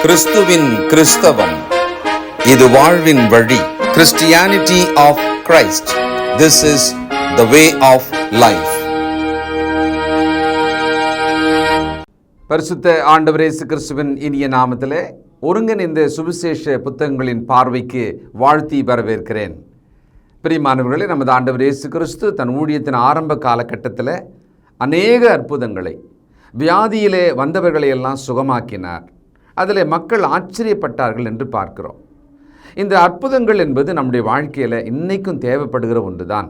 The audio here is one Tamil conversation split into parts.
கிறிஸ்துவின் கிறிஸ்தவம், இது வாழ்வின் வழி. Christianity of Christ. This is the way of life. பரிசுத்த ஆண்டவர் இயேசு கிறிஸ்துவின் இனிய நாமத்திலே ஒருங்கிணைந்த சுவிசேஷ புத்தகங்களின் பார்வைக்கு வாழ்த்தி வரவேற்கிறேன். பிரியமானவர்களே, நமது ஆண்டவர் இயேசு கிறிஸ்து தன் ஊழியத்தின் ஆரம்ப காலகட்டத்தில் அநேக அற்புதங்களை, வியாதியிலே வந்தவர்களை எல்லாம் சுகமாக்கினார். அதில் மக்கள் ஆச்சரியப்பட்டார்கள் என்று பார்க்கிறோம். இந்த அற்புதங்கள் என்பது நம்முடைய வாழ்க்கையில் இன்றைக்கும் தேவைப்படுகிற ஒன்று தான்.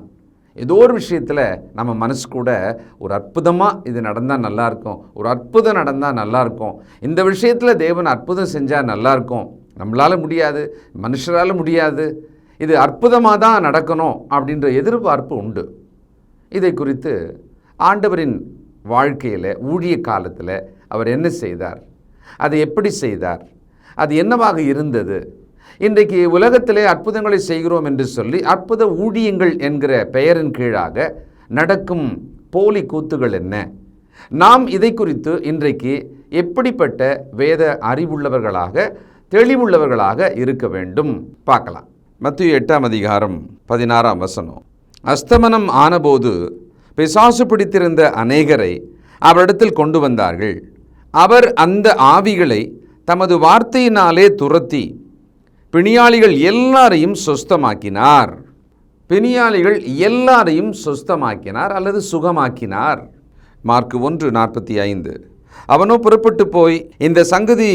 ஏதோ ஒரு விஷயத்தில் நம்ம மனசு கூட ஒரு அற்புதமாக இது நடந்தால் நல்லாயிருக்கும், ஒரு அற்புதம் நடந்தால் நல்லாயிருக்கும், இந்த விஷயத்தில் தேவன் அற்புதம் செஞ்சால் நல்லாயிருக்கும், நம்மளால் முடியாது, மனுஷரால் முடியாது, இது அற்புதமாக தான் நடக்கணும் அப்படின்ற எதிர்பார்ப்பு உண்டு. இதை குறித்து ஆண்டவரின் வாழ்க்கையில் ஊழிய காலத்தில் அவர் என்ன செய்தார், அதை எப்படி செய்தார், அது என்னவாக இருந்தது, இன்றைக்கு உலகத்திலே அற்புதங்களை செய்கிறோம் என்று சொல்லி அற்புத ஊழியங்கள் என்கிற பெயரின் கீழாக நடக்கும் போலி கூத்துகள் என்ன, நாம் இதை குறித்து இன்றைக்கு எப்படிப்பட்ட வேத அறிவுள்ளவர்களாக, தெளிவுள்ளவர்களாக இருக்க வேண்டும் பார்க்கலாம். மத்தேயு 8ஆம் அதிகாரம் 16ஆம் வசனம். அஸ்தமனம் ஆனபோது பிசாசு பிடித்திருந்த அநேகரை அவரிடத்தில் கொண்டு வந்தார்கள். அவர் அந்த ஆவிகளை தமது வார்த்தையினாலே துரத்தி பிணியாளிகள் எல்லாரையும் சொஸ்தமாக்கினார். பிணியாளிகள் எல்லாரையும் சொஸ்தமாக்கினார் அல்லது சுகமாக்கினார். மார்க்கு 1:45. அவனோ புறப்பட்டு போய் இந்த சங்கதி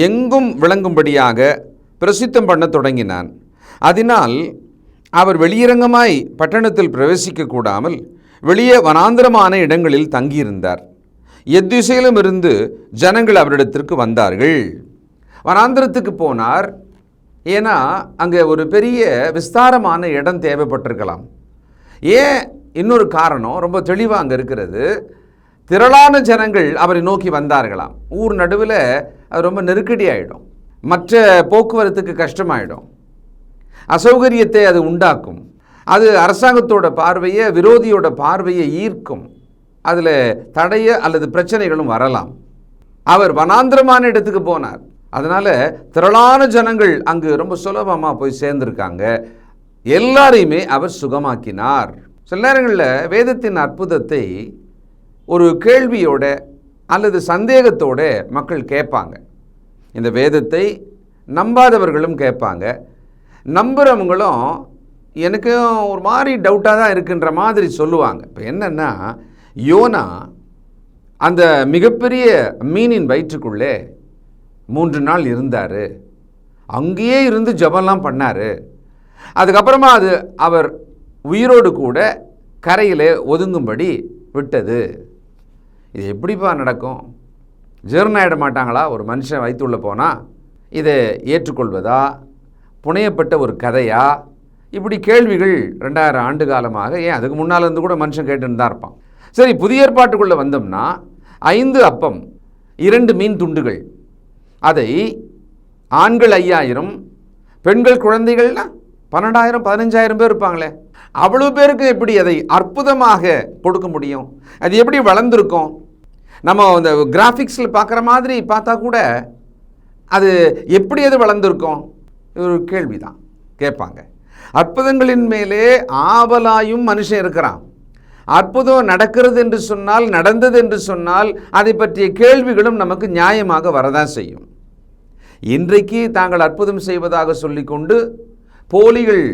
எங்கும் விளங்கும்படியாக பிரசித்தம் பண்ண தொடங்கினான். அதனால் அவர் வெளியரங்கமாய் பட்டணத்தில் பிரவேசிக்க கூடாமல் வெளியே வனாந்திரமான இடங்களில் தங்கியிருந்தார். எத்திசையிலும் இருந்து ஜனங்கள் அவரிடத்திற்கு வந்தார்கள். வனாந்திரத்துக்கு போனார். ஏன்னா அங்கே ஒரு பெரிய விஸ்தாரமான இடம் தேவைப்பட்டிருக்கலாம். ஏன் இன்னொரு காரணம் ரொம்ப தெளிவாக அங்கே இருக்கிறது. திரளான ஜனங்கள் அவரை நோக்கி வந்தார்களாம். ஊர் நடுவில் அது ரொம்ப நெருக்கடி ஆகிடும், மற்ற போக்குவரத்துக்கு கஷ்டமாயிடும், அசௌகரியத்தை அது உண்டாக்கும், அது அரசாங்கத்தோட பார்வையை, விரோதியோட பார்வையை ஈர்க்கும், அதில் தடைய அல்லது பிரச்சனைகளும் வரலாம். அவர் வனாந்திரமான இடத்துக்கு போனார். அதனால் திரளான ஜனங்கள் அங்கு ரொம்ப சுலபமாக போய் சேர்ந்துருக்காங்க. எல்லாரையுமே அவர் சுகமாக்கினார். சில நேரங்களில் வேதத்தின் அற்புதத்தை ஒரு கேள்வியோட அல்லது சந்தேகத்தோட மக்கள் கேட்பாங்க. இந்த வேதத்தை நம்பாதவர்களும் கேட்பாங்க, நம்புகிறவங்களும் எனக்கு ஒரு மாதிரி டவுட்டாக தான் இருக்குன்ற மாதிரி சொல்லுவாங்க. இப்போ என்னென்னா, யோனா அந்த மிகப்பெரிய மீனின் வயிற்றுக்குள்ளே 3 நாள் இருந்தார். அங்கேயே இருந்து ஜெபம்லாம் பண்ணார். அதுக்கப்புறமா அது அவர் உயிரோடு கூட கரையில் ஒதுங்கும்படி விட்டது. இது எப்படிப்பா நடக்கும்? ஜீரணம் ஆகிட மாட்டாங்களா ஒரு மனுஷன் வயிற்றுள்ள போனால்? இதை ஏற்றுக்கொள்வதா, புனையப்பட்ட ஒரு கதையா? இப்படி கேள்விகள் 2000 ஆண்டு காலமாக, ஏன் அதுக்கு முன்னால் இருந்து கூட மனுஷன் கேட்டுன்னு தான் இருப்பான். சரி, புதிய ஏற்பாட்டுக்குள்ளே வந்தோம்னா 5 அப்பம் 2 மீன் துண்டுகள், அதை ஆண்கள் 5000, பெண்கள் குழந்தைகள்னா 12,000 15,000 பேர் இருப்பாங்களே, அவ்வளோ பேருக்கு எப்படி அதை அற்புதமாக கொடுக்க முடியும்? அது எப்படி வளர்ந்துருக்கும்? நம்ம அந்த கிராஃபிக்ஸில் பார்க்குற மாதிரி பார்த்தா கூட அது எப்படி அது வளர்ந்துருக்கும்? ஒரு கேள்வி தான் கேட்பாங்க. அற்புதங்களின் மேலே ஆவலாயும் மனுஷன் இருக்கிறான். அற்புதம் நடக்கிறது என்று சொன்னால், நடந்தது என்று சொன்னால், அதை பற்றிய கேள்விகளும் நமக்கு நியாயமாக வரதான் செய்யும். இன்றைக்கு தாங்கள் அற்புதம் செய்வதாக சொல்லிக்கொண்டு போலிகள்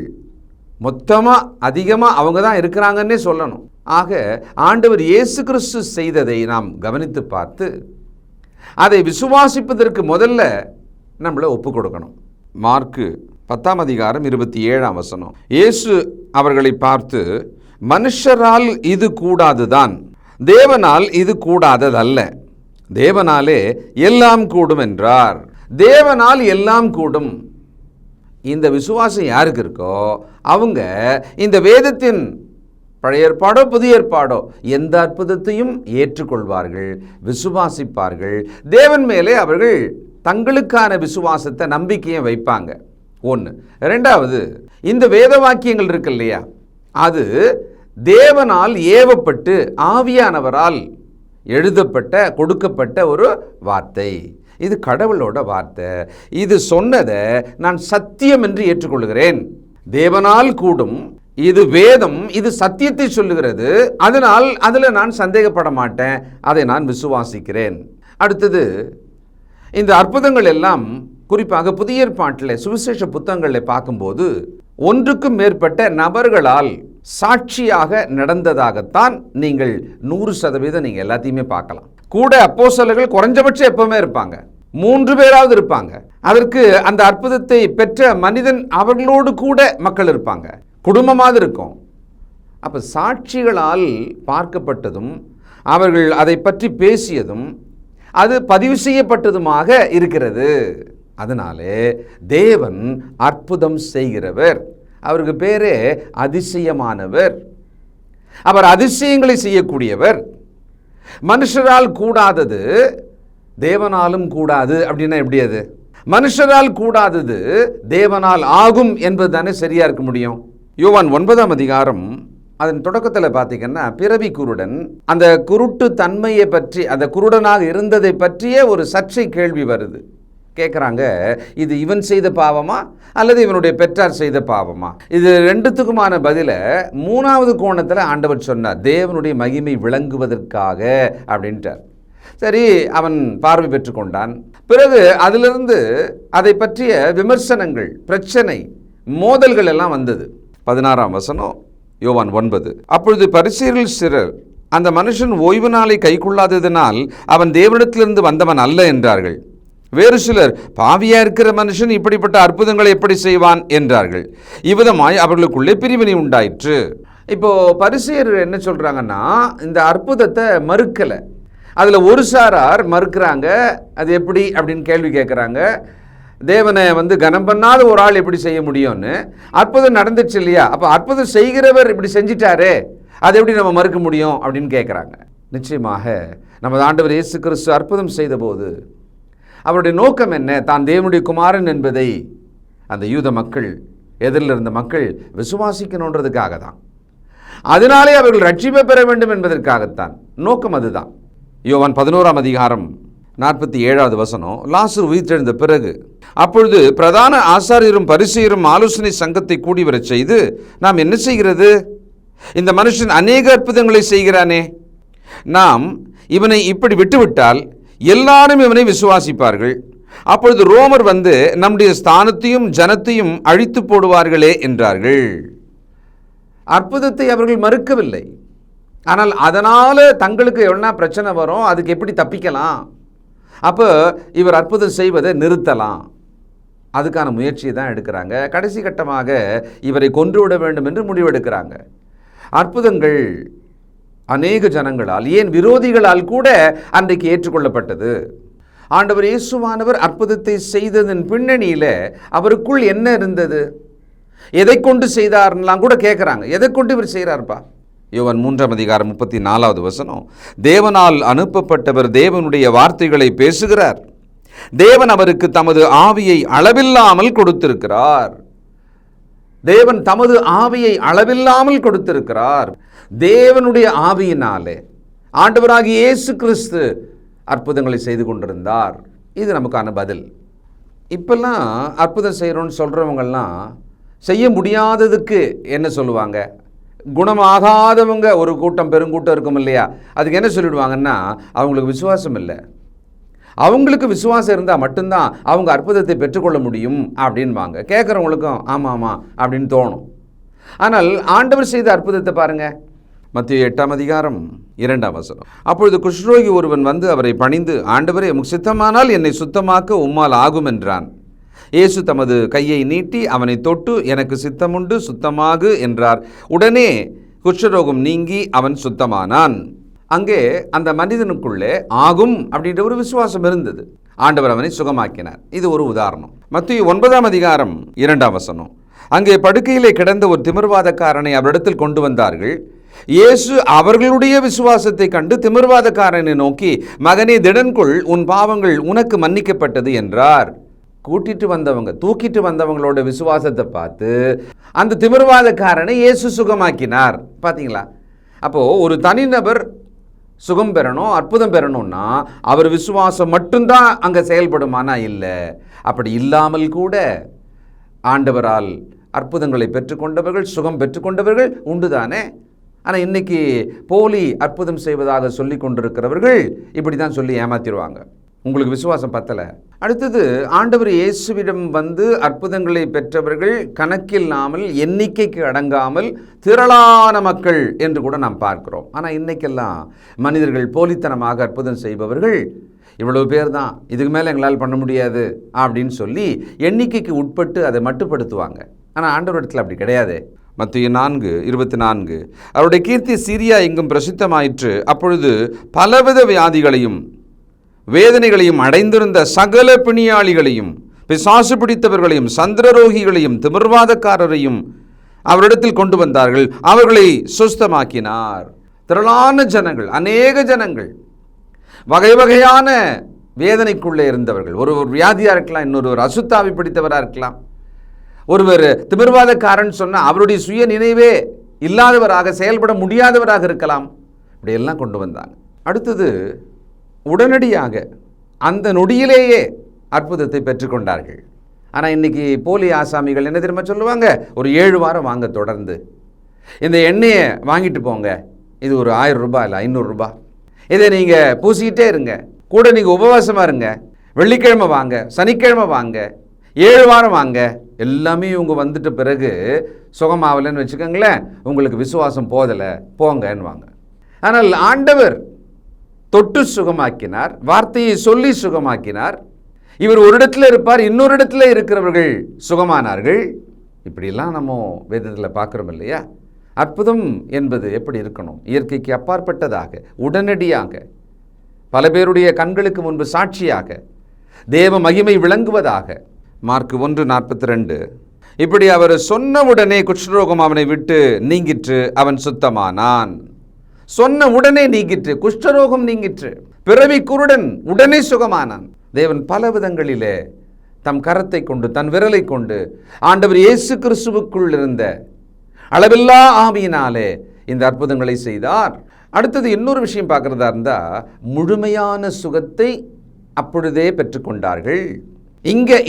மொத்தமாக அதிகமாக அவங்க தான் இருக்கிறாங்கன்னே சொல்லணும். ஆக ஆண்டவர் இயேசு கிறிஸ்து செய்ததை நாம் கவனித்து பார்த்து அதை விசுவாசிப்பதற்கு முதல்ல நம்மளை ஒப்பு கொடுக்கணும். மார்க்கு 10ஆம் அதிகாரம் 27ஆம் வசனம். இயேசு அவர்களை பார்த்து, மனுஷரால் இது கூடாதுதான், தேவனால் இது கூடாததல்ல, தேவனாலே எல்லாம் கூடும் என்றார். தேவனால் எல்லாம் கூடும். இந்த விசுவாசம் யாருக்கு இருக்கோ அவங்க இந்த வேதத்தின் பழைய ஏற்பாடோ புதிய ஏற்பாடோ எந்த அற்புதத்தையும் ஏற்றுக்கொள்வார்கள், விசுவாசிப்பார்கள். தேவன் மேலே அவர்கள் தங்களுக்கான விசுவாசத்தை, நம்பிக்கையை வைப்பாங்க. 1. 2வது, இந்த வேத வாக்கியங்கள் இருக்கு இல்லையா, அது தேவனால் ஏவப்பட்டு ஆவியானவரால் எழுதப்பட்ட, கொடுக்கப்பட்ட ஒரு வார்த்தை. இது கடவுளோட வார்த்தை. இது சொன்னதை நான் சத்தியம் என்று ஏற்றுக்கொள்கிறேன். தேவனால் கூடும், இது வேதம், இது சத்தியத்தை சொல்லுகிறது. அதனால் அதில் நான் சந்தேகப்பட மாட்டேன், அதை நான் விசுவாசிக்கிறேன். அடுத்தது, இந்த அற்புதங்கள் எல்லாம் குறிப்பாக புதிய ஏற்பாட்டில் சுவிசேஷ புத்தகங்களில் பார்க்கும்போது ஒன்றுக்கும் மேற்பட்ட நபர்களால் சாட்சியாக நடந்ததாகத்தான் நீங்கள் 100% நீங்கள் எல்லாத்தையுமே பார்க்கலாம். கூட அப்போஸ்தலர்கள் குறைஞ்சபட்சம் எப்பவுமே இருப்பாங்க, 3 பேராவது இருப்பாங்க. அதற்கு அந்த அற்புதத்தை பெற்ற மனிதன் அவர்களோடு கூட மக்கள் இருப்பாங்க, குடும்பமாக இருக்கும். அப்போ சாட்சிகளால் பார்க்கப்பட்டதும் அவர்கள் அதை பற்றி பேசியதும் அது பதிவு செய்யப்பட்டதுமாக இருக்கிறது. அதனாலே தேவன் அற்புதம் செய்கிறவர், அவருக்கு பேரே அதிசயமானவர். அவர் அதிசயங்களை செய்யக்கூடியவர். மனுஷரால் கூடாதது தேவனாலும் கூடாது அப்படின்னா எப்படி? அது மனுஷரால் கூடாதது தேவனால் ஆகும் என்பது தானே சரியா இருக்க முடியும். யோவான் 9ஆம் அதிகாரம் அதன் தொடக்கத்தில் பார்த்தீங்கன்னா, பிறவி குருடன் அந்த குருட்டு தன்மையை பற்றி, அந்த குருடனாக இருந்ததை பற்றிய ஒரு சர்ச்சை கேள்வி வருது. கேட்குறாங்க, இது இவன் செய்த பாவமா அல்லது இவனுடைய பெற்றார் செய்த பாவமா? இது ரெண்டுத்துக்குமான பதிலை 3வது கோணத்தில் ஆண்டவர் சொன்னார், தேவனுடைய மகிமை விளங்குவதற்காக அப்படின்ட்டார். சரி, அவன் பார்வை பெற்றுக்கொண்டான். பிறகு அதிலிருந்து அதை பற்றிய விமர்சனங்கள், பிரச்சனை, மோதல்கள் எல்லாம் வந்தது. 16ஆம் வசனம் யோவான் 9. அப்பொழுது பரிசேயரில் சிலர், அந்த மனுஷன் ஓய்வு நாளை கைக்கொள்ளாததினால் அவன் தேவனிடத்திலிருந்து வந்தவன் அல்ல என்றார்கள். வேறு சிலர், பாவியா இருக்கிற மனுஷன் இப்படிப்பட்ட அற்புதங்களை எப்படி செய்வான் என்றார்கள். இவ்விதமாய் அவர்களுக்குள்ளே பிரிவினை உண்டாயிற்று. இப்போ பரிசேயர் என்ன சொல்றாங்கன்னா, இந்த அற்புதத்தை மறுக்கலை. அதில் ஒரு சாரார் மறுக்கிறாங்க. அது எப்படி அப்படின்னு கேள்வி கேட்குறாங்க. தேவனை கனம் பண்ணாத ஒரு ஆள் எப்படி செய்ய முடியும்னு. அற்புதம் நடந்துச்சு இல்லையா, அப்போ அற்புதம் செய்கிறவர் இப்படி செஞ்சிட்டாரே, அதை எப்படி நம்ம மறுக்க முடியும் அப்படின்னு கேட்குறாங்க. நிச்சயமாக நமது ஆண்டவர் இயேசு கிறிஸ்து அற்புதம் செய்த போது அவருடைய நோக்கம் என்ன? தான் தேவனுடைய குமாரன் என்பதை அந்த யூத மக்கள், எதிரில் இருந்த மக்கள் விசுவாசிக்கணுன்றதுக்காக தான். அதனாலே அவர்கள் ரட்சிப்பை பெற வேண்டும் என்பதற்காகத்தான். நோக்கம் அதுதான். யோவான் 11ஆம் அதிகாரம் 47வது வசனம், லாசரு உயிர்த்தெழுந்த பிறகு அப்பொழுது பிரதான ஆசாரியரும் பரிசேயரும் ஆலோசனை சங்கத்தை கூடி வரச் செய்து, நாம் என்ன செய்கிறது? இந்த மனுஷன் அநேக அற்புதங்களை செய்கிறானே, நாம் இவனை இப்படி விட்டுவிட்டால் எல்லாரும் இவனை விசுவாசிப்பார்கள். அப்பொழுது ரோமர் நம்முடைய ஸ்தானத்தையும் ஜனத்தையும் அழித்து போடுவார்களே என்றார்கள். அற்புதத்தை அவர்கள் மறுக்கவில்லை. ஆனால் அதனால் தங்களுக்கு எவ்வளோ பிரச்சனை வரும், அதுக்கு எப்படி தப்பிக்கலாம், அப்போ இவர் அற்புதம் செய்வதை நிறுத்தலாம், அதுக்கான முயற்சியை தான் எடுக்கிறாங்க. கடைசி கட்டமாக இவரை கொன்றுவிட வேண்டும் என்று முடிவெடுக்கிறாங்க. அற்புதங்கள் அநேக ஜனங்களால், ஏன் விரோதிகளால் கூட அன்றைக்கு ஏற்றுக்கொள்ளப்பட்டது. ஆண்டவர் இயேசுவானவர் அற்புதத்தை செய்ததன் பின்னணியில் அவருக்குள் என்ன இருந்தது, எதை கொண்டு செய்தார்லாம் கூட கேட்குறாங்க. எதை கொண்டு இவர் செய்கிறார்ப்பா? யோவான் 3ஆம் அதிகாரம் 34வது வசனம், தேவனால் அனுப்பப்பட்டவர் தேவனுடைய வார்த்தைகளை பேசுகிறார். தேவன் அவருக்கு தமது ஆவியை அளவில்லாமல் கொடுத்திருக்கிறார். தேவன் தமது ஆவியை அளவில்லாமல் கொடுத்திருக்கிறார். தேவனுடைய ஆவியினாலே ஆண்டவராகிய இயேசு கிறிஸ்து அற்புதங்களை செய்து கொண்டிருந்தார். இது நமக்கான பதில். இப்பெல்லாம் அற்புதம் செய்கிறோன்னு சொல்கிறவங்கெல்லாம் செய்ய முடியாததுக்கு என்ன சொல்லுவாங்க? குணமாகாதவங்க ஒரு கூட்டம், பெருங்கூட்டம் இருக்கும் இல்லையா, அதுக்கு என்ன சொல்லிடுவாங்கன்னா, அவங்களுக்கு விசுவாசம் இல்லை. அவங்களுக்கு விசுவாசம் இருந்தால் மட்டும்தான் அவங்க அற்புதத்தை பெற்றுக்கொள்ள முடியும் அப்படின்வாங்க. கேட்குறவங்களுக்கும் ஆமாம் ஆமாம் அப்படின்னு தோணும். ஆனால் ஆண்டவர் செய்த அற்புதத்தை பாருங்கள். மத்தேயு 8ஆம் அதிகாரம் 2ஆம் வசனம், அப்பொழுது குஷ்ரோகி ஒருவன் அவரை பணிந்து, ஆண்டவரே, உமக்கு சித்தமானால் என்னை சுத்தமாக்க உம்மால் ஆகும் என்றான். இயேசு தமது கையை நீட்டி அவனை தொட்டு, எனக்கு சித்தமுண்டு, சுத்தமாகு என்றார். உடனே குஷ்டரோகம் நீங்கி அவன் சுத்தமானான். அங்கே அந்த மனிதனுக்குள்ளே ஆகும் அப்படின்ற ஒரு விசுவாசம் இருந்தது. ஆண்டவர் அவனை சுகமாக்கினார். இது ஒரு உதாரணம். மத்தேயு 9ஆம் அதிகாரம் 2ஆம் வசனம், அங்கே படுக்கையிலே கிடந்த ஒரு திமிர்வாதக்காரனை அவரிடத்தில் கொண்டு வந்தார்கள். இயேசு அவர்களுடைய விசுவாசத்தை கண்டு திமிர்வாதக்காரனை நோக்கி, மகனே, திடன்கொள், உன் பாவங்கள் உனக்கு மன்னிக்கப்பட்டது என்றார். கூட்டிட்டு வந்தவங்க, தூக்கிட்டு வந்தவங்களோட விசுவாசத்தை பார்த்து அந்த திமிர்வாதக்காரனை இயேசு சுகமாக்கினார். பார்த்தீங்களா? அப்போது ஒரு தனிநபர் சுகம் பெறணும், அற்புதம் பெறணும்னா அவர் விசுவாசம் மட்டும்தான் அங்கே செயல்படுமானா இல்லை. அப்படி இல்லாமல் கூட ஆண்டவரால் அற்புதங்களை பெற்றுக்கொண்டவர்கள், சுகம் பெற்றுக்கொண்டவர்கள் உண்டுதானே. ஆனால் இன்றைக்கி போலி அற்புதம் செய்வதாக சொல்லி கொண்டிருக்கிறவர்கள் இப்படி தான் சொல்லி ஏமாத்திடுவாங்க. உங்களுக்கு விசுவாசம் பத்தலை. அடுத்தது, ஆண்டவர் இயேசுவிடம் வந்து அற்புதங்களை பெற்றவர்கள் கணக்கில்லாமல், எண்ணிக்கைக்கு அடங்காமல் திரளான மக்கள் என்று கூட நாம் பார்க்கிறோம். ஆனால் இன்றைக்கெல்லாம் மனிதர்கள் போலித்தனமாக அற்புதம் செய்பவர்கள் இவ்வளவு பேர் தான், இதுக்கு மேலே எங்களால் பண்ண முடியாது அப்படின்னு சொல்லி எண்ணிக்கைக்கு உட்பட்டு அதை மட்டுப்படுத்துவாங்க. ஆனால் ஆண்டவரிடத்தில் அப்படி கிடையாது. மத்தேயு 4:24 அவருடைய கீர்த்தி சீரியா எங்கும் பிரசித்தமாயிற்று. அப்பொழுது பலவித வியாதிகளையும் வேதனைகளையும் அடைந்திருந்த சகல பிணியாளிகளையும், பிசாசு பிடித்தவர்களையும், சந்திரரோகிகளையும், திமிர்வாதக்காரரையும் அவரிடத்தில் கொண்டு வந்தார்கள். அவர்களை சுஸ்தமாக்கினார். திரளான ஜனங்கள், அநேக ஜனங்கள், வகை வகையான வேதனைக்குள்ளே இருந்தவர்கள். ஒருவர் வியாதியாக இருக்கலாம், இன்னொருவர் அசுத்தாவி பிடித்தவராக இருக்கலாம், ஒருவர் திமிர்வாதக்காரன் சொன்னால் அவருடைய சுய நினைவே இல்லாதவராக, செயல்பட முடியாதவராக இருக்கலாம். இப்படியெல்லாம் கொண்டு வந்தாங்க. அடுத்தது, உடனடியாக அந்த நொடியிலேயே அற்புதத்தை பெற்றுக்கொண்டார்கள். ஆனால் இன்றைக்கி போலி ஆசாமிகள் என்ன தெரியுமா சொல்லுவாங்க? ஒரு 7 வாரம் வாங்க, தொடர்ந்து இந்த எண்ணெயை வாங்கிட்டு போங்க, இது ஒரு 1000 ரூபாய் இல்லை 500 ரூபாய், இதை நீங்கள் பூசிக்கிட்டே இருங்க, கூட நீங்கள் உபவாசமாக இருங்க, வெள்ளிக்கிழமை வாங்க, சனிக்கிழமை வாங்க, 7 வாரம் வாங்க. எல்லாமே இவங்க வந்துட்ட பிறகு சுகமாகலைன்னு வச்சுக்கோங்களேன், உங்களுக்கு விசுவாசம் போதலை, போங்கன்னு வாங்க. ஆனால் ஆண்டவர் தொட்டு சுகமாக்கினார், வார்த்தையை சொல்லி சுகமாக்கினார். இவர் ஒரு இடத்துல இருப்பார், இன்னொரு இடத்துல இருக்கிறவர்கள் சுகமானார்கள். இப்படிலாம் நம்ம வேதத்தில் பார்க்குறோம் இல்லையா? அற்புதம் என்பது எப்படி இருக்கணும்? இயற்கைக்கு அப்பாற்பட்டதாக, உடனடியாக, பல பேருடைய கண்களுக்கு முன்பு சாட்சியாக, தேவ மகிமை விளங்குவதாக. மார்க் 1:42 இப்படி அவர் சொன்ன உடனே குஷ்டரோகம் அவனை விட்டு நீங்கிற்று, அவன் சுத்தமானான். சொன்ன உடனே நீங்கிற்று, குஷ்டரோகம் நீங்கிற்று. பிறவி குருடன் உடனே சுகமானான். தேவன் பல விதங்களிலே தம் கரத்தை கொண்டு, தன் விரலை கொண்டு, ஆண்டவர் இயேசு கிறிஸ்துவுக்குள் இருந்த அளவில்லா ஆவியினாலே இந்த அற்புதங்களை செய்தார். அடுத்தது இன்னொரு விஷயம் பார்க்குறதா இருந்தால், முழுமையான சுகத்தை அப்பொழுதே பெற்றுக்கொண்டார்கள்.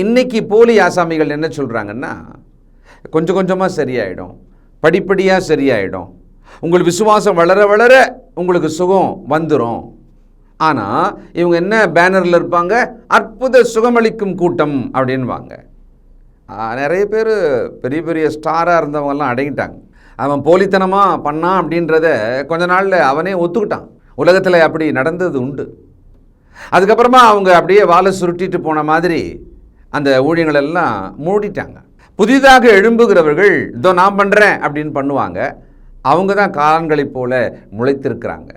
இன்னைக்கு போலி ஆசாமிகள் என்ன சொல்கிறாங்கன்னா, கொஞ்சம் கொஞ்சமாக சரியாயிடும், படிப்படியாக சரியாயிடும், உங்கள் விசுவாசம் வளர வளர உங்களுக்கு சுகம் வந்துடும். ஆனால் இவங்க என்ன பேனரில் இருப்பாங்க? அற்புத சுகமளிக்கும் கூட்டம் அப்படின்வாங்க. நிறைய பேர் பெரிய பெரிய ஸ்டாராக இருந்தவங்கெல்லாம் அடங்கிட்டாங்க. அவன் போலித்தனமாக பண்ணான் அப்படின்றத கொஞ்ச நாளில் அவனே ஒத்துக்கிட்டான். உலகத்தில் அப்படி நடந்தது உண்டு. அதுக்கப்புறமா அவங்க அப்படியே வாழை சுருட்டிட்டு போன மாதிரி அந்த ஊழியங்களெல்லாம் மூடிட்டாங்க. புதிதாக எழும்புகிறவர்கள் இதோ நான் பண்ணுறேன் அப்படின்னு பண்ணுவாங்க. அவங்க தான் காலங்களைப் போல முளைத்திருக்கிறாங்க.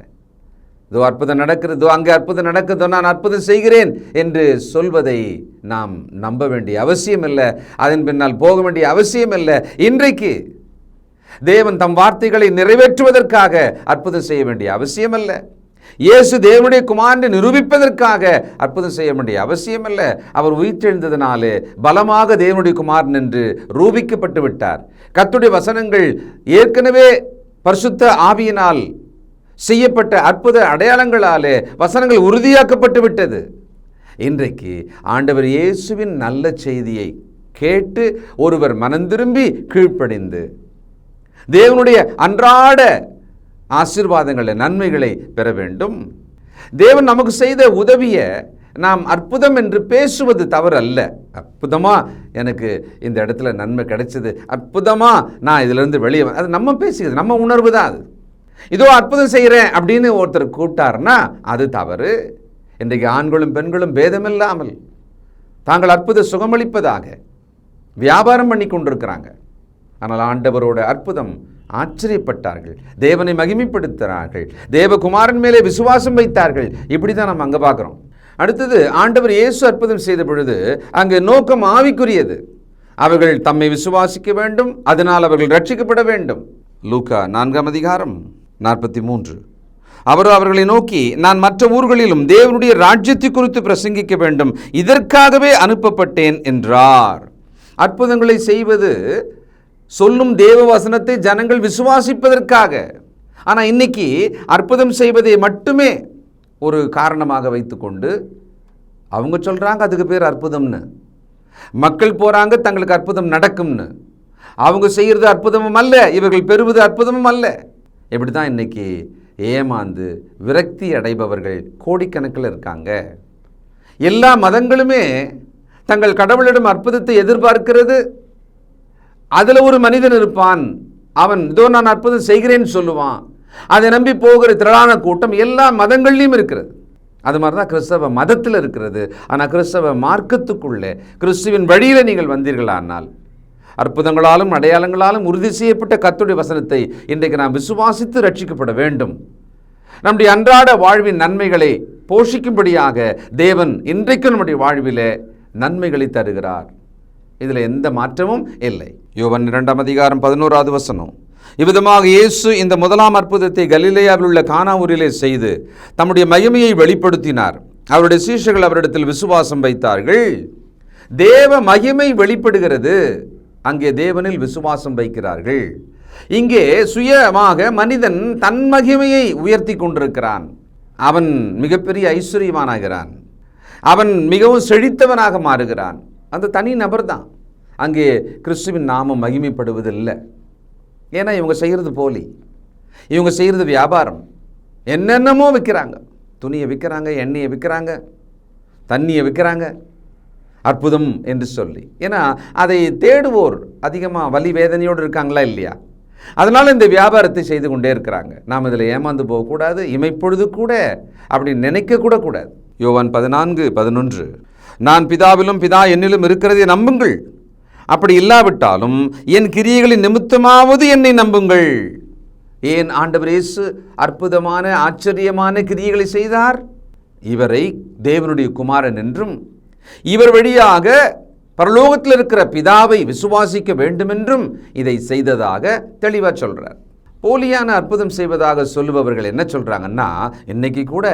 இதோ அற்புதம் நடக்கிறது, இதோ அங்கே அற்புதம் நடக்குதோ, நான் அற்புதம் செய்கிறேன் என்று சொல்வதை நாம் நம்ப வேண்டிய அவசியம் இல்லை, அதன் பின்னால் போக வேண்டிய அவசியம் இல்லை. இன்றைக்கு தேவன் தம் வார்த்தைகளை நிறைவேற்றுவதற்காக அற்புதம் செய்ய வேண்டிய அவசியம் அல்ல. இயேசு தேவனுடைய குமாரனை நிரூபிப்பதற்காக அற்புதம் செய்ய வேண்டிய அவசியம் அல்ல. அவர் உயிர்த்தெழுந்ததினாலே பலமாக தேவனுடைய குமாரன் என்று ரூபிக்கப்பட்டு விட்டார். கர்த்தருடைய வசனங்கள் ஏற்கனவே பரிசுத்த ஆவியினால் செய்யப்பட்ட அற்புத அடையாளங்களாலே வசனங்கள் உறுதியாக்கப்பட்டு விட்டது. இன்றைக்கு ஆண்டவர் இயேசுவின் நல்ல செய்தியை கேட்டு ஒருவர் மனந்திரும்பி கீழ்ப்படிந்து தேவனுடைய அன்றாட ஆசீர்வாதங்களை, நன்மைகளை பெற வேண்டும். தேவன் நமக்கு செய்த உதவியை நாம் அற்புதம் என்று பேசுவது தவறு அல்ல. அற்புதமாக எனக்கு இந்த இடத்துல நன்மை கிடைச்சது, அற்புதமாக நான் இதிலிருந்து வெளியே, அது நம்ம பேசுகிறது, நம்ம உணர்வு தான் அது. இதோ அற்புதம் செய்கிறேன் அப்படின்னு ஒருத்தர் கூப்பிட்டார்னா அது தவறு. இன்றைக்கு ஆண்களும் பெண்களும் பேதமில்லாமல் தாங்கள் அற்புத சுகமளிப்பதாக வியாபாரம் பண்ணி கொண்டிருக்கிறாங்க. ஆனால் ஆண்டவரோட அற்புதம் ஆச்சரியப்பட்டார்கள், தேவனை மகிமைப்படுத்தினார்கள், தேவகுமாரன் மேலே விசுவாசம் வைத்தார்கள். இப்படி தான் நம்ம அங்கே பார்க்குறோம். அடுத்தது, ஆண்டவர் இயேசு அற்புதம் செய்த பொழுது அங்கே நோக்கம் ஆவிக்குரியது. அவர்கள் தம்மை விசுவாசிக்க வேண்டும், அதனால் அவர்கள் ரட்சிக்கப்பட வேண்டும். லூக்கா 4:43 அவர் அவர்களை நோக்கி, நான் மற்ற ஊர்களிலும் தேவனுடைய ராஜ்யத்தை குறித்து பிரசங்கிக்க வேண்டும், இதற்காகவே அனுப்பப்பட்டேன் என்றார். அற்புதங்களை செய்வது, சொல்லும் தேவ வசனத்தை ஜனங்கள் விசுவாசிப்பதற்காக, ஆனால் இன்னைக்கு அற்புதம் செய்வதை மட்டுமே ஒரு காரணமாக வைத்துக்கொண்டு அவங்க சொல்கிறாங்க அதுக்கு பேர் அற்புதம்னு, மக்கள் போகிறாங்க தங்களுக்கு அற்புதம் நடக்கும்னு. அவங்க செய்கிறது அற்புதமும் அல்ல, இவர்கள் பெறுவது அற்புதமும் அல்ல. இப்படி தான் இன்றைக்கி ஏமாந்து விரக்தி அடைபவர்கள் கோடிக்கணக்கில் இருக்காங்க. எல்லா மதங்களுமே தங்கள் கடவுளிடம் அற்புதத்தை எதிர்பார்க்கிறது. அதில் ஒரு மனிதன் இருப்பான், அவன் இதோ நான் அற்புதம் செய்கிறேன்னு சொல்லுவான். அதை நம்பி போகிற திரளான கூட்டம் எல்லா மதங்கள்லையும் இருக்கிறது. அது மாதிரி தான் கிறிஸ்தவ மதத்தில் இருக்கிறது. ஆனால் கிறிஸ்தவ மார்க்கத்துக்குள்ளே கிறிஸ்துவின் வழியில் நீங்கள் வந்தீர்களானால் அற்புதங்களாலும் அடையாளங்களாலும் உறுதி செய்யப்பட்ட கர்த்தருடைய வசனத்தை இன்றைக்கு நாம் விசுவாசித்து ரட்சிக்கப்பட வேண்டும். நம்முடைய அன்றாட வாழ்வின் நன்மைகளை போஷிக்கும்படியாக தேவன் இன்றைக்கு நம்முடைய வாழ்விலே நன்மைகளை தருகிறார். இதில் எந்த மாற்றமும் இல்லை. யோவான் 2:11 இவ்விதமாக இயேசு இந்த முதலாம் அற்புதத்தை கலிலேயாவில் உள்ள கானா ஊரிலே செய்து தம்முடைய மகிமையை வெளிப்படுத்தினார். அவருடைய சீஷர்கள் அவரிடத்தில் விசுவாசம் வைத்தார்கள். தேவ மகிமை வெளிப்படுகிறது, அங்கே தேவனில் விசுவாசம் வைக்கிறார்கள். இங்கே சுயமாக மனிதன் தன் மகிமையை உயர்த்தி கொண்டிருக்கிறான். அவன் மிகப்பெரிய ஐஸ்வர்யவானாகிறான், அவன் மிகவும் செழித்தவனாக மாறுகிறான். அந்த தனி நபர் தான். அங்கே கிறிஸ்துவின் நாமம் மகிமைப்படுவதில்லை. ஏன்னா இவங்க செய்கிறது போலி, இவங்க செய்கிறது வியாபாரம். என்னென்னமோ விற்கிறாங்க, துணியை விற்கிறாங்க, எண்ணெயை விற்கிறாங்க, தண்ணியை விற்கிறாங்க, அற்புதம் என்று சொல்லி. ஏன்னா அதை தேடுவோர் அதிகமாக வலி வேதனையோடு இருக்காங்களா இல்லையா? அதனால் இந்த வியாபாரத்தை செய்து கொண்டே இருக்கிறாங்க. நாம் இதில் ஏமாந்து போகக்கூடாது, இமைப்பொழுது கூட அப்படி நினைக்க கூடாது. யோவான் 14:11 நான் பிதாவிலும் பிதா என்னிலும் இருக்கிறதை நம்புங்கள், அப்படி இல்லாவிட்டாலும் என் கிரியைகளின் நிமித்தமாவது என்னை நம்புங்கள். ஏன் ஆண்டவர் இயேசு அற்புதமான ஆச்சரியமான கிரியைகளை செய்தார்? இவரை தேவனுடைய குமாரன் என்றும் இவர் வழியாக பரலோகத்தில் இருக்கிற பிதாவை விசுவாசிக்க வேண்டுமென்றும் இதை செய்ததாக தெளிவாக சொல்கிறார். போலியான அற்புதம் செய்வதாக சொல்லுபவர்கள் என்ன சொல்கிறாங்கன்னா, இன்றைக்கி கூட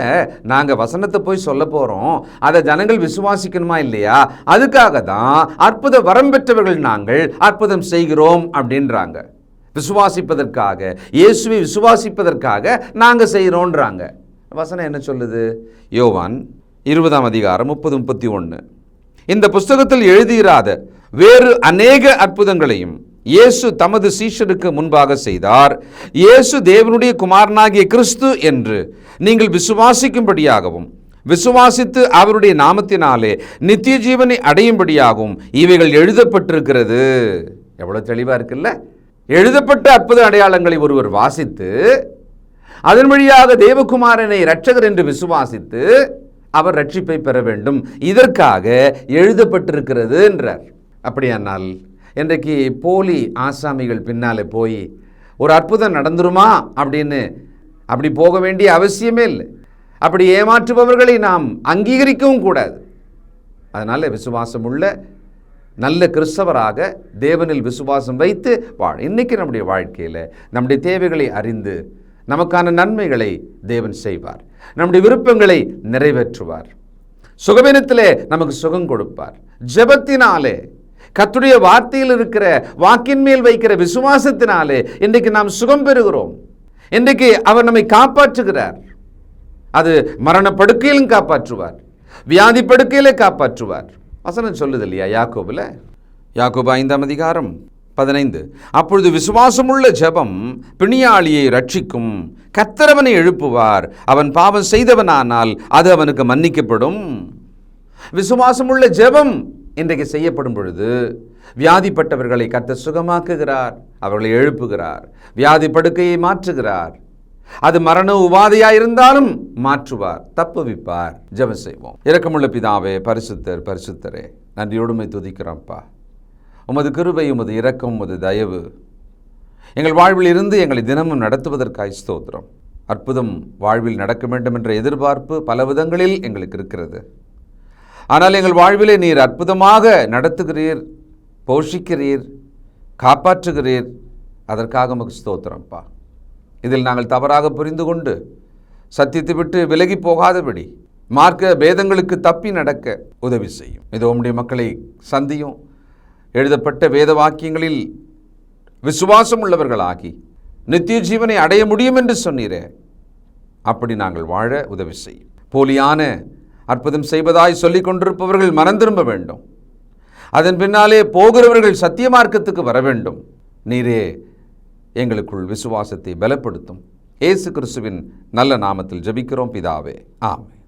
நாங்கள் வசனத்தை போய் சொல்ல போகிறோம், அதை ஜனங்கள் விசுவாசிக்கணுமா இல்லையா, அதுக்காக தான் அற்புத வரம் பெற்றவர்கள் நாங்கள் அற்புதம் செய்கிறோம் அப்படின்றாங்க. விசுவாசிப்பதற்காக, இயேசுவை விசுவாசிப்பதற்காக நாங்கள் செய்கிறோன்றாங்க. வசனம் என்ன சொல்லுது? யோவான் 20:30-31 இந்த புஸ்தகத்தில் எழுதியிராத வேறு அநேக அற்புதங்களையும் இயேசு தமது சீஷருக்கு முன்பாக செய்தார். இயேசு தேவனுடைய குமாரனாகிய கிறிஸ்து என்று நீங்கள் விசுவாசிக்கும்படியாகவும் விசுவாசித்து அவருடைய நாமத்தினாலே நித்திய ஜீவனை அடையும்படியாகவும் இவைகள் எழுதப்பட்டிருக்கிறது. எவ்வளவு தெளிவா இருக்குல்ல? எழுதப்பட்ட அற்புத அடையாளங்களை ஒருவர் வாசித்து அதன் வழியாக தேவகுமாரனை இரட்சகர் என்று விசுவாசித்து அவர் ரட்சிப்பை பெற வேண்டும், இதற்காக எழுதப்பட்டிருக்கிறது என்றார். அப்படியானால் இன்றைக்கு போலி ஆசாமிகள் பின்னாலே போய் ஒரு அற்புதம் நடந்துருமா அப்படின்னு அப்படி போக வேண்டிய அவசியமே இல்லை. அப்படி ஏமாற்றுபவர்களை நாம் அங்கீகரிக்கவும் கூடாது. அதனால் விசுவாசம் உள்ள நல்ல கிறிஸ்தவராக தேவனில் விசுவாசம் வைத்து இன்றைக்கி நம்முடைய வாழ்க்கையில் நம்முடைய தேவைகளை அறிந்து நமக்கான நன்மைகளை தேவன் செய்வார், நம்முடைய விருப்பங்களை நிறைவேற்றுவார், சுகவீனத்திலே நமக்கு சுகம் கொடுப்பார். ஜெபத்தினாலே, கர்த்தருடைய வார்த்தையில் இருக்கிற வாக்கின் மேல் வைக்கிற விசுவாசத்தினாலே இன்றைக்கு நாம் சுகம் பெறுகிறோம். இன்றைக்கு அவர் நம்மை காப்பாற்றுகிறார். அது மரண படுக்கையிலும் காப்பாற்றுவார், வியாதி படுக்கையிலே காப்பாற்றுவார். வசனம் சொல்லுது இல்லையா யாக்கோபுல? யாக்கோபு 5:15 அப்பொழுது விசுவாசமுள்ள ஜெபம் பிணியாளியை ரட்சிக்கும், கர்த்தர் அவனை எழுப்புவார், அவன் பாவம் செய்தவனானால் அது அவனுக்கு மன்னிக்கப்படும். விசுவாசமுள்ள ஜெபம் இன்றைக்கு செய்யப்படும் பொழுது வியாதிப்பட்டவர்களை கர்த்தர் சுகமாக்குகிறார், அவர்களை எழுப்புகிறார், வியாதி படுக்கையை மாற்றுகிறார். அது மரண உபாதையாயிருந்தாலும் மாற்றுவார், தப்புவிப்பார். ஜெபம் செய்வோம். இரக்கமுள்ள பிதாவே, பரிசுத்தர் பரிசுத்தரே, நன்றியோடுமை துதிக்கிறோம்ப்பா. உமது கிருபை, உமது இரக்கம், உமது தயவு எங்கள் வாழ்வில் இருந்து எங்களை தினமும் நடத்துவதற்காய் ஸ்தோத்திரம். அற்புதம் வாழ்வில் நடக்க வேண்டும் என்ற எதிர்பார்ப்பு பல விதங்களில் எங்களுக்கு இருக்கிறது. ஆனால் எங்கள் வாழ்விலே நீர் அற்புதமாக நடத்துகிறீர், போஷிக்கிறீர், காப்பாற்றுகிறீர். அதற்காக உமக்கு ஸ்தோத்திரம்ப்பா. இதில் நாங்கள் தவறாக புரிந்து கொண்டு சத்தியத்தை விட்டு விலகி போகாதபடி மார்க்க பேதங்களுக்கு தப்பி நடக்க உதவி செய்யும். இதோ உம்முடைய மக்களை சந்தியும், எழுதப்பட்ட வேத வாக்கியங்களில் விசுவாசம் உள்ளவர்களாகி நித்திய ஜீவனை அடைய முடியும் என்று சொன்னீரே, அப்படி நாங்கள் வாழ உதவி செய்யும். போலியான அற்புதம் செய்வதாய் சொல்லிக் கொண்டிருப்பவர்கள் மனம் திரும்ப வேண்டும். அதன் பின்னாலே போகிறவர்கள் சத்திய மார்க்கத்துக்கு வர வேண்டும். நீரே எங்களுக்குள் விசுவாசத்தை பலப்படுத்தும். இயேசு கிறிஸ்துவின் நல்ல நாமத்தில் ஜெபிக்கிறோம் பிதாவே, ஆமென்.